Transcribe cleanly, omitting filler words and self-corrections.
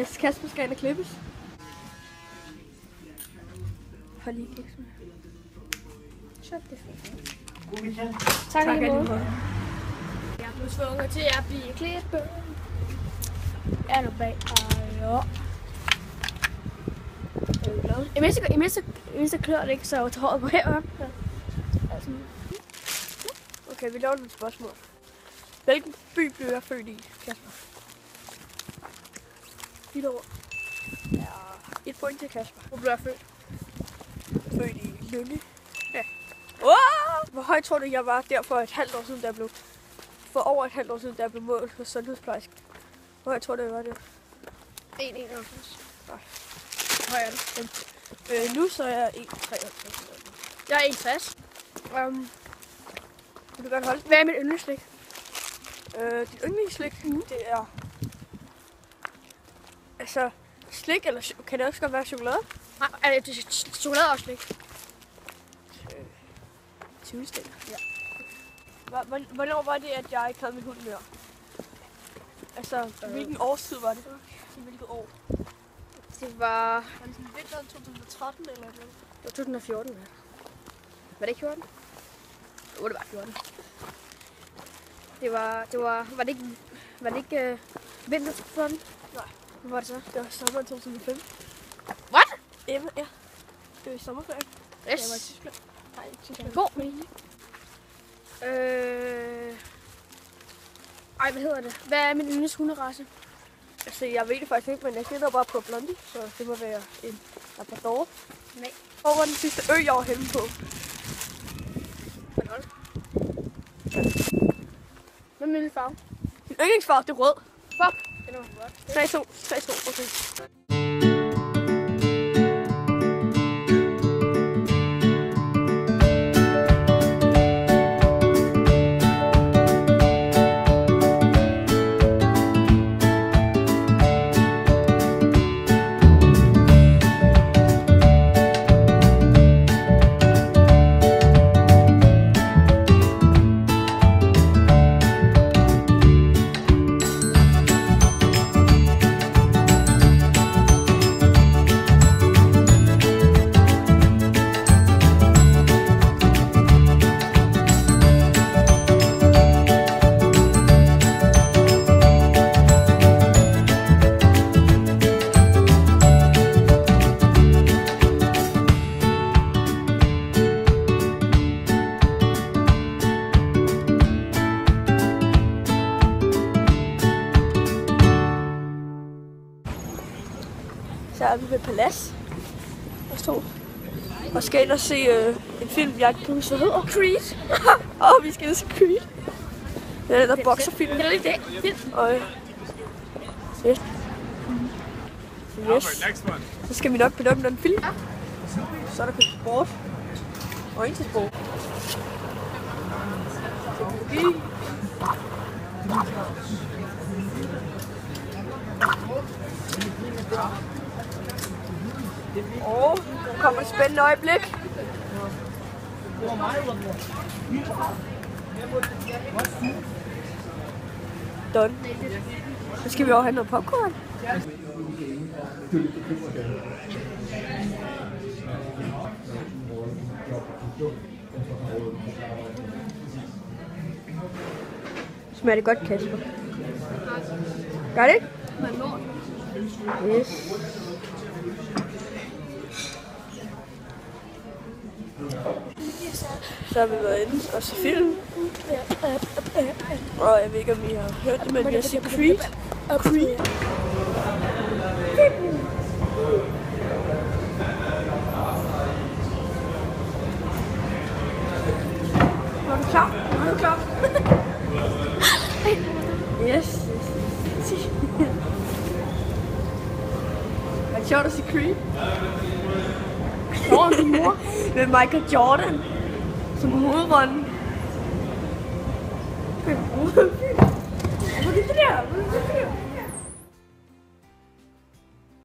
Yes, Kasper skal ind og klippes. Hold lige kiks med. Så det er fint. Tak alligevel. Jeg er blevet tvunget til at blive klippet. Jeg er nu bag. Ja. Imens jeg klør det ikke, så jeg tager håret på heroppe. Altså. Okay, vi laver nogle spørgsmål. Hvilken by blev jeg født i, Kasper? Dit ord. Ja, 1 point til Kasper. Hvor blev jeg født? Født i Lynge. Ja. Hvor højt tror du, jeg var der for et halvt år siden, da jeg blev... For over et halvt år siden, da jeg blev målt hos sundhedsplejersken? Hvor højt tror du, jeg var der? 1,91. Nej. Hvor høj er det? Nu så er jeg 1,53. Jeg er 1,60. Vil du godt holde? Hvad er mit yndlingsslik? Dit yndlingsslik, det er... Altså, slik, eller kan det også godt være chokolade? Nej, er det chokolade og slik? Tvivlstik. Ja. Hvornår var det, at jeg ikke havde min hund mere? Altså, hvilken årstid var det? Hvilket år? Det var... Var det sådan vinteren 2013 eller noget? Det var 2014, ja. Var det ikke 14? Jo, det var 14. Var det ikke vinter 2014? Nej. Hvad var det så? Det var sommeren 2005. What? Ja. Det var i sommerferien. Yes. Jeg var i Tyskland. Nej, i Tyskland. God mening. Hvad hedder det? Hvad er min yndlings hunderace? Altså, jeg ved det faktisk ikke, men jeg gætter bare på Blondie, så det må være en Labrador. Nej. Hvor var den sidste ø, jeg var henne på? Bornholm. Hvad er min farve? Min yndlingsfarve, det er rød. Fuck! Det er godt. 3-2, okay. Så er vi ved Palads. Og skal ind og se en film, jeg ikke kan huske, hvad hedder. Creed. Vi skal ind og se Creed. Det er den der bokserfilm. Det er lidt det. Og yes. Så skal vi nok bedømme den film. Så er der købt sport. Og ind til sport. Nu kommer et spændende øjeblik. Done. Så skal vi også have noget popcorn. Smager det godt, Kasper? Gør det ikke? Yes. Så har vi været inde og se film. Og jeg ved ikke, om I har hørt det, men jeg siger Creed. Creed. Er du klar? Er du klar? Yes. Er det sjovt at se Creed? Hvor er din mor? Med Michael Jordan som hovedrollen. Hvad er det der?